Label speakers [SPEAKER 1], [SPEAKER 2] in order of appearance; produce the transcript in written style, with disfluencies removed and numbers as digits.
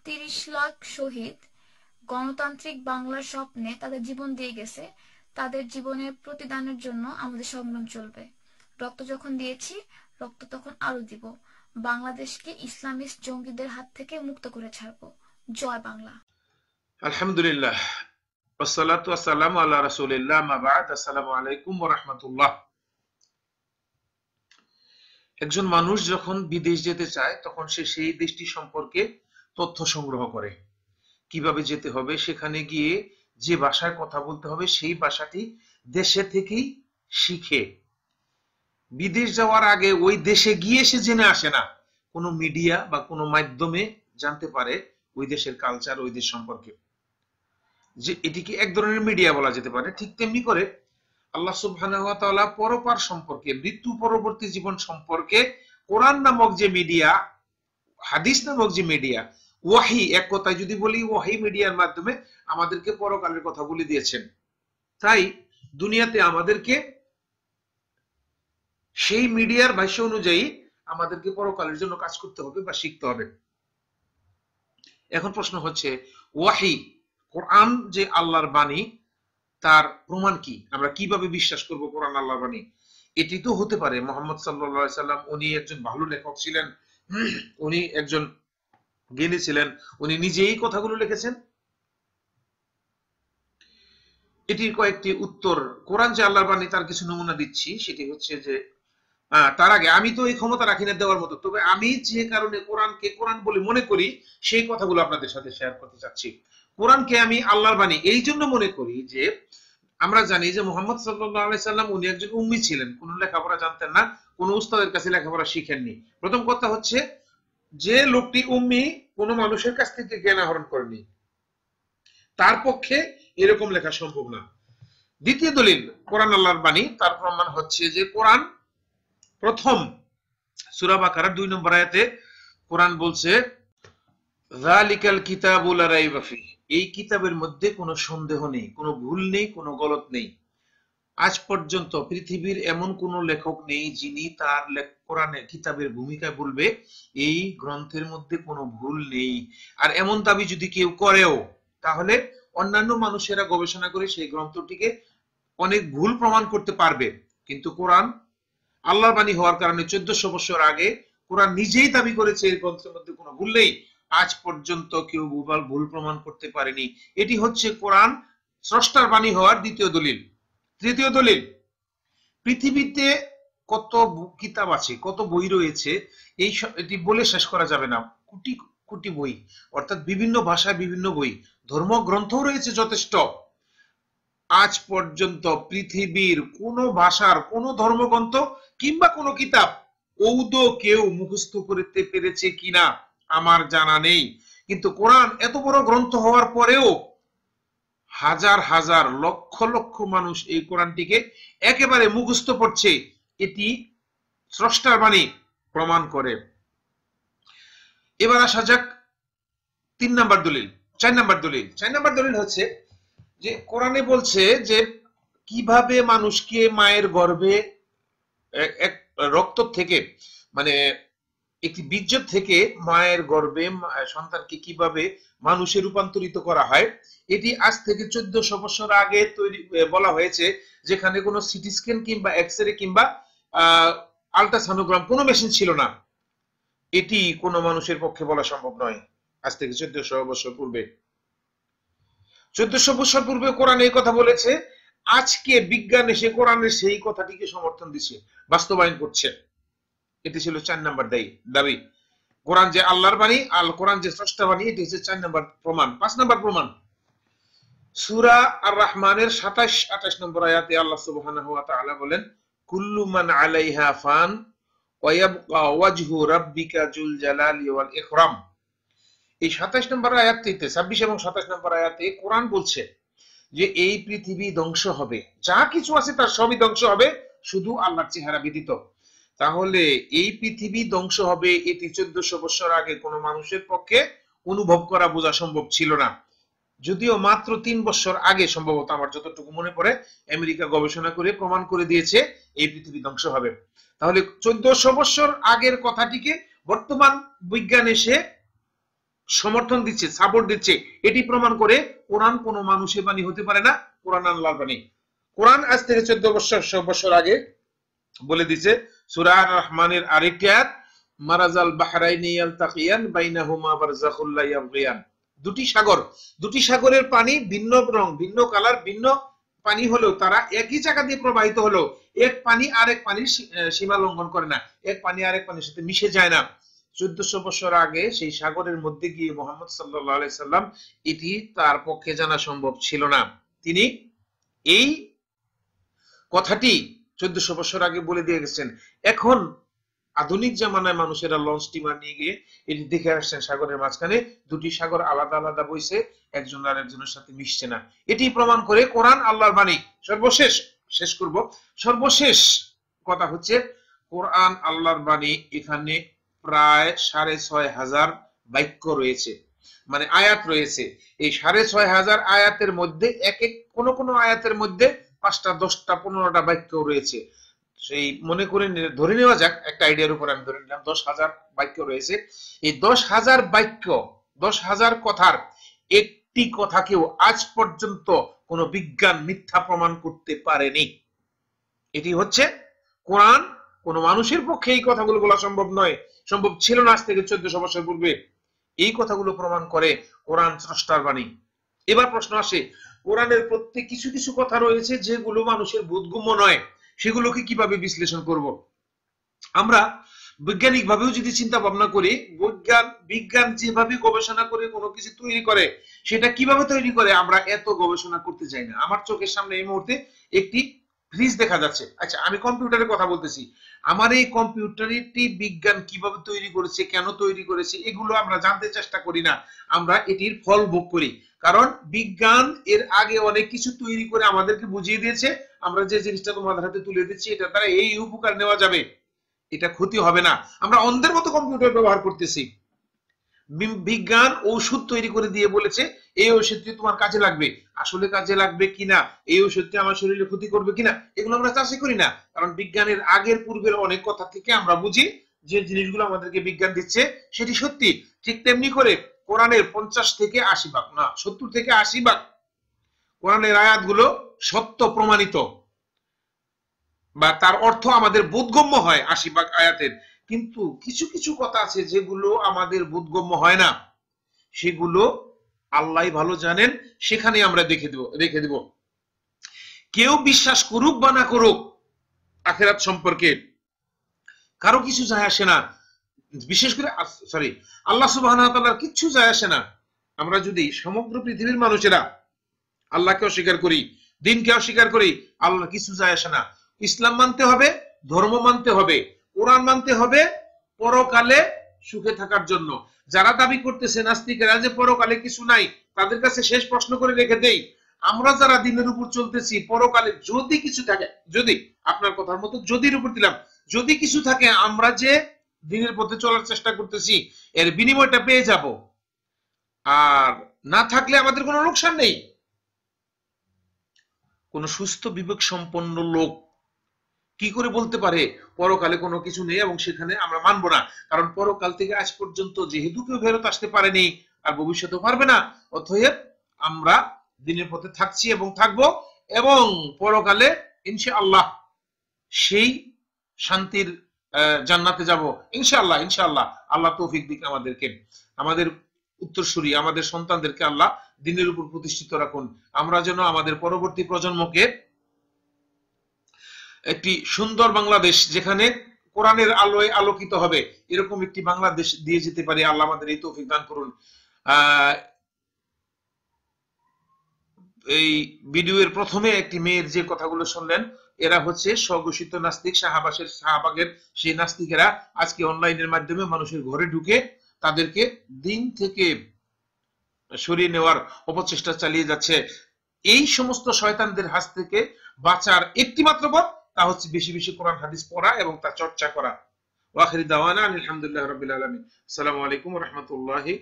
[SPEAKER 1] 30 লাখ শহীদ গণতান্ত্রিক বাংলার স্বপ্নে তাদের জীবন দিয়ে গেছে। তাদের জীবনের প্রতিদানের জন্য আমাদের সংগ্রাম চলবে। রক্ত যখন দিয়েছি, রক্ত তখন আরো দিব। বাংলাদেশকে ইসলামিস্ট জঙ্গিদের হাত থেকে মুক্ত করে ছাড়বো। জয় বাংলা।
[SPEAKER 2] আলহামদুলিল্লাহ, ওয়াসসালাতু ওয়াসসালামু আলা রাসূলিল্লাহ, মা বা'দ। আসসালামু আলাইকুম ওয়া রাহমাতুল্লাহ। একজন মানুষ যখন বিদেশ যেতে চায় তখন সে সেই দেশটি সম্পর্কে তথ্য সংগ্রহ করে, কিভাবে যেতে হবে, সেখানে গিয়ে যে ভাষায় কথা বলতে হবে সেই ভাষাটি দেশে থেকেই শিখে বিদেশ যাওয়ার আগে ওই দেশে গিয়ে সে জেনে আসে না, কোনো মিডিয়া বা কোনো মাধ্যমে জানতে পারে ওই দেশের কালচার, ওই দেশ সম্পর্কে। যে এটিকে এক ধরনের মিডিয়া বলা যেতে পারে। ঠিক তেমনি করে আল্লাহ সুবহানাহু ওয়া তাআলা পরপার সম্পর্কে, মৃত্যু পরবর্তী জীবন সম্পর্কে কোরআন নামক যে মিডিয়া, হাদিস নামক যে মিডিয়া, ওয়াহি, এক কথায় যদি বলি ওয়াহি মিডিয়ার মাধ্যমে আমাদেরকে পরকালের কথা বলে দিয়েছেন। তাই দুনিয়াতে আমাদেরকে সেই মিডিয়ার ভাষ্য অনুযায়ী আমাদেরকে পরকালের জন্য কাজ করতে হবে বা শিখতে হবে। এখন প্রশ্ন হচ্ছে, ওয়াহি, কোরআন যে আল্লাহর বাণী, তার প্রমাণ কি? আমরা কিভাবে বিশ্বাস করব কোরআন আল্লাহর বাণী? এটি তো হতে পারে মুহাম্মদ সাল্লাল্লাহু আলাইহি সাল্লাম উনি একজন ভালো লেখক ছিলেন, উনি একজন জ্ঞানী ছিলেন, উনি নিজেই কথাগুলো লিখেছেন। এটির কয়েকটি উত্তর, কোরআন যে আল্লাহর বাণী তার কিছু নমুনা দিচ্ছি। সেটি হচ্ছে যে, তার আগে আমি তো এই ক্ষমতা রাখি না দেওয়ার মতো, তবে আমি যে কারণে কোরআনকে কোরআন বলে মনে করি সেই কথাগুলো আপনাদের সাথে শেয়ার করতে চাচ্ছি। কোরআনকে আমি আল্লাহর বাণী এই জন্য মনে করি যে আমরা জানি যে মুহাম্মদ সাল্লাল্লাহু আলাইহি সাল্লাম উনি একজন উম্মি ছিলেন, কোনো লেখাপড়া জানতেন না, কোনো উস্তাদের কাছে লেখাপড়া শিখেননি। প্রথম কথা হচ্ছে, যে লোকটি উম্মি, কোনো মানুষের কাছ থেকে জ্ঞান আহরণ করেনি, তার পক্ষে এরকম লেখা সম্ভব না। দ্বিতীয় দলিল, কোরআন আল্লাহর বাণী, তার প্রমাণ হচ্ছে যে কোরআন প্রথম সূরা বাকারার 2 নম্বর আয়াতে কোরআন বলছে, যালিকাল কিতাবু লা রাইবা ফিহি, এই কিতাবের মধ্যে কোনো সন্দেহ নেই, কোনো ভুল নেই, কোনো গলত নেই। আজ পর্যন্ত পৃথিবীর এমন কোন লেখক নেই যিনি তার কোরআনের কিতাবের ভূমিকায় বলবে এই গ্রন্থের মধ্যে কোনো ভুল নেই। আর এমন দাবি যদি কেউ করেও, তাহলে অন্যান্য মানুষেরা গবেষণা করে সেই গ্রন্থটিকে অনেক ভুল প্রমাণ করতে পারবে। কিন্তু কোরআন আল্লাহর বাণী হওয়ার কারণে 1400 বছর আগে কোরআন নিজেই দাবি করেছে এই গ্রন্থের মধ্যে কোনো ভুল নেই। আজ পর্যন্ত কেউ ভুল প্রমাণ করতে পারেনি। এটি হচ্ছে কোরআন স্রষ্টার বাণী হওয়ার দ্বিতীয় দলিল। তৃতীয় দলিল, পৃথিবীতে কত কিতাব আছে, কত বই রয়েছে, এটি বলে শেষ করা যাবে না। কোটি কোটি বই, অর্থাৎ বিভিন্ন ভাষায় বিভিন্ন বই, ধর্মগ্রন্থও রয়েছে যথেষ্ট। আজ পর্যন্ত পৃথিবীর কোন ভাষার কোন ধর্মগ্রন্থ কিংবা কোন কিতাব ঔদো কেউ মুখস্থ করতে পেরেছে কিনা আমার জানা নেই। কিন্তু কোরআন এত বড় গ্রন্থ হওয়ার পরেও হাজার হাজার লক্ষ লক্ষ মানুষ এই কোরআনটিকে একেবারে মুখস্থ করছে। এটি স্রষ্টার বাণী প্রমাণ করে। এবার আসা যাক 4 নম্বর দলিল হচ্ছে যে কোরআনে বলছে যে কিভাবে মানুষকে মায়ের গর্ভে এক রক্ত থেকে, মানে একটি বীর্য থেকে মায়ের গর্ভে সন্তানকে কিভাবে মানুষে রূপান্তরিত করা হয়। এটি আজ থেকে 1400 বছর আগে তৈরি বলা হয়েছে, যেখানে কোনো সিটি স্ক্যান কিংবা এক্সরে কিংবা আল্ট্রাসনোগ্রাম কোনো মেশিন ছিল না। এটি কোনো মানুষের পক্ষে বলা সম্ভব নয়। আজ থেকে 1400 বছর পূর্বে, 1400 বছর পূর্বে কোরআন এই কথা বলেছে। আজকে বিজ্ঞান এসে কোরআনের সেই কথাটিকে সমর্থন দিচ্ছে, বাস্তবায়ন করছে। এটি ছিল 4 নম্বর দাবি। কোরআন যে আল্লাহর বাণী, কোরআন যে স্রষ্টা বাণী, এটি হচ্ছে 4 নম্বর প্রমাণ। 5 নম্বর প্রমাণ, সূরা আর রহমানের 27-28 নম্বর আয়াতে আল্লাহ সুবহানাহু ওয়া তাআলা বলেন, কুল্লু মান আলাইহা ফান ওয়া ইয়াবকা ওয়াজহু রাব্বিকা যুল জালালি ওয়াল ইকরাম। এই 27 নম্বর আয়াতটিতে, 26 এবং 27 নম্বর আয়াতে কোরআন বলছে যে এই পৃথিবী ধ্বংস হবে, যা কিছু আছে তার সবই ধ্বংস হবে, শুধু আল্লাহর চেহারা ব্যতীত। তাহলে এই পৃথিবী ধ্বংস হবে, এটি 1400 বছর আগে কোনো মানুষের পক্ষে অনুভব করা, বোঝা সম্ভব ছিল না। যদিও মাত্র 3 বছর আগে, সম্ভবত আমার যতটুকু মনে পড়ে, আমেরিকা গবেষণা করে প্রমাণ করে দিয়েছে এই পৃথিবী ধ্বংস হবে। তাহলে 1400 বছর আগের কথাটিকে বর্তমান বিজ্ঞান এসে সমর্থন দিচ্ছে, সাপোর্ট দিচ্ছে। এটি প্রমাণ করে কোরআন কোনো মানুষের বাণী হতে পারে না, কোরআন আল্লাহর বাণী। কোরআন আজ থেকে 14 বছর আগে বলে দিছে সূরা আর রহমানের আরেকটি আয়াত, মারাজাল বাহরাইনি ইয়ালতাকিয়ান বাইনাহুমা বারযাখুল লা ইয়াবগিয়ান। দুটি সাগরের পানি ভিন্ন রং, ভিন্ন কালার, ভিন্ন পানি হলেও তারা একই জায়গা দিয়ে প্রবাহিত হলেও এক পানি আরেক পানির সীমা লঙ্ঘন করে না, এক পানি আরেক পানির সাথে মিশে যায় না। 1400 বছর আগে সেই সাগরের মধ্যে গিয়ে মুহাম্মদ সাল্লাল্লাহু আলাইহি সাল্লাম এটি তার পক্ষে জানা সম্ভব ছিল না। তিনি এই কথাটি 1400 বছর আগে বলে দিয়ে গেছেন। এখন আধুনিক জামানায় মানুষেরা লঞ্চ স্টিমার নিয়ে গিয়ে এটি দেখে আসছেন সাগরের মাঝখানে দুটি সাগর আলাদা আলাদা বইছে, একজন আর একজনের সাথে মিশছে না। এটি প্রমাণ করে কোরআন আল্লাহর বাণী। সর্বশেষ কথা হচ্ছে কোরআন আল্লাহর বাণী। এখানে প্রায় 6500 বাক্য রয়েছে, মানে আয়াত রয়েছে। এই 6500 আয়াতের মধ্যে কোন আয়াতের মধ্যে 5টা 10টা 15টা বাক্য রয়েছে। সেই মনে করে ধরে নেওয়া যাক, একটা আইডিয়ার উপর আমি ধরে নিলাম 10,000 বাক্য রয়েছে। এই 10,000 বাক্য, 10,000 কথার একটি কথাকেও আজ পর্যন্ত কোনো বিজ্ঞান মিথ্যা প্রমাণ করতে পারেনি। এটি হচ্ছে কোরআন। কোনো মানুষের পক্ষে এই কথাগুলো বলা সম্ভব ছিল না আজ থেকে 1400 বছর পূর্বে। এই কথাগুলো প্রমাণ করে কোরআন স্রষ্টার বাণী। এবার প্রশ্ন আসে, কোরআনের প্রত্যেক কিছু কথা রয়েছে যেগুলো মানুষের বোধগম্য নয়, সেগুলোকে কিভাবে বিশ্লেষণ করব? আমরা বৈজ্ঞানিক ভাবেও যদি চিন্তা ভাবনা করি, বিজ্ঞান যেভাবে গবেষণা করে কোনো কিছু তৈরি করে, সেটা কিভাবে তৈরি করে আমরা এত গবেষণা করতে চাই না। আমার চোখের সামনে এই মুহূর্তে একটি ফ্রিজ দেখা যাচ্ছে। আচ্ছা, আমি কম্পিউটারের কথা বলতেছি। আমার এই কম্পিউটারটি বিজ্ঞান কিভাবে তৈরি করেছে, কেন তৈরি করেছে, এগুলো আমরা জানতে চেষ্টা করি না, আমরা এটির ফল ভোগ করি। কারণ বিজ্ঞান এর আগে অনেক কিছু তৈরি করে আমাদেরকে বুঝিয়ে দিয়েছে, আমরা যে জিনিসটা তোমাদের হাতে তুলে দিচ্ছি এটা দ্বারা এই উপকার নেওয়া যাবে, এটা ক্ষতি হবে না। আমরা অন্ধের মতো কম্পিউটার ব্যবহার করতেছি। বিজ্ঞান ঔষধ তৈরি করে দিয়ে বলেছে এই ঔষধটি তোমার কাজে লাগবে, আসলে কাজে লাগবে কিনা, এই ঔষধটি আমার শরীরে ক্ষতি করবে কিনা, এগুলো আমরা চাষই করি না। কারণ বিজ্ঞানের আগের পূর্বের অনেক কথা থেকে আমরা বুঝি যে জিনিসগুলো আমাদেরকে বিজ্ঞান দিচ্ছে সেটি সত্যি। ঠিক তেমনি করে কোরআনের 50 থেকে 80 ভাগ, না 70 থেকে 80 ভাগ কোরআনের আয়াতগুলো সত্য প্রমাণিত, বা তার অর্থ আমাদের বোধগম্য হয় 80 ভাগ আয়াতের। কিন্তু কিছু কথা আছে যেগুলো আমাদের বোধগম্য হয় না, সেগুলো আল্লাহ ভালো জানেন, সেখানে আমরা রেখে দেব। কেউ বিশ্বাস করুক বা না করুক আখিরাত সম্পর্কে, কারো কিছু যায় আসে না। বিশেষ করে আল্লাহ সুবহানাহু ওয়া তাআলার কিছু যায় আসে না। আমরা যদি সমগ্র পৃথিবীর মানুষেরা আল্লাহকে অস্বীকার করি, দিনকে অস্বীকার করি, আল্লাহ কিছু যায় আসে না। ইসলাম মানতে হবে, ধর্ম মানতে হবে, কোরআন মানতে হবে পরকালে সুখে থাকার জন্য। যারা দাবি করতেছে নাস্তিকেরা যে পরকালে কিছু নাই, তাদের কাছে শেষ প্রশ্ন করে রেখে দেই, আমরা যারা দিনের উপর চলতেছি, পরকালে যদি কিছু থাকে, যদি আপনার কথার মতো যদির উপর দিলাম, যদি কিছু থাকে, আমরা যে দিনের পথে চলার চেষ্টা করতেছি এর বিনিময়টা পেয়ে যাব, আর না থাকলে আমাদের কোনো লোকসান নেই। কোন সুস্থ বিবেক সম্পন্ন লোক কি করে বলতে পারে পরকালে কোনো কিছু নেই এবং সেখানে আমরা মানব না? কারণ পরকাল থেকে আজ পর্যন্ত যেহেতু কেউ ফেরত আসতে পারেনি, আর ভবিষ্যতেও পারবে না, অতএব আমরা দিনের পথে থাকছি এবং থাকবো, এবং পরকালে ইনশাআল্লাহ সেই শান্তির জান্নাতে যাব ইনশাআল্লাহ। আল্লাহ তৌফিক দিক আমাদেরকে, আমাদের উত্তরসূরি, আমাদের সন্তানদেরকে আল্লাহ দিনের উপর প্রতিষ্ঠিত রাখুন। আমরা যেন আমাদের পরবর্তী প্রজন্মকে একটি সুন্দর বাংলাদেশ, যেখানে কোরআনের আলোয় আলোকিত হবে, এরকম একটি বাংলাদেশ দিয়ে যেতে পারি। আল্লাহ আমাদের এই তৌফিক দান করুন। এই ভিডিওর প্রথমে একটি মেয়ের যে কথাগুলো শুনলেন, এরা হচ্ছে স্বঘোষিত নাস্তিক, শাহবাগের সেই নাস্তিকেরা আজকে অনলাইনের মাধ্যমে মানুষের ঘরে ঢুকে তাদেরকে দিন থেকে সরিয়ে নেওয়ার অপচেষ্টা চালিয়ে যাচ্ছে। এই সমস্ত শয়তানদের হাত থেকে বাঁচার একটি মাত্র পথ, তা হচ্ছে বেশি বেশি কোরআন হাদিস পড়া এবং তা চর্চা করা। ওয়া আখিরি দাওয়ানা আলহামদুলিল্লাহি রাব্বিল আলামিন। আসসালামু আলাইকুম ওয়া রাহমাতুল্লাহি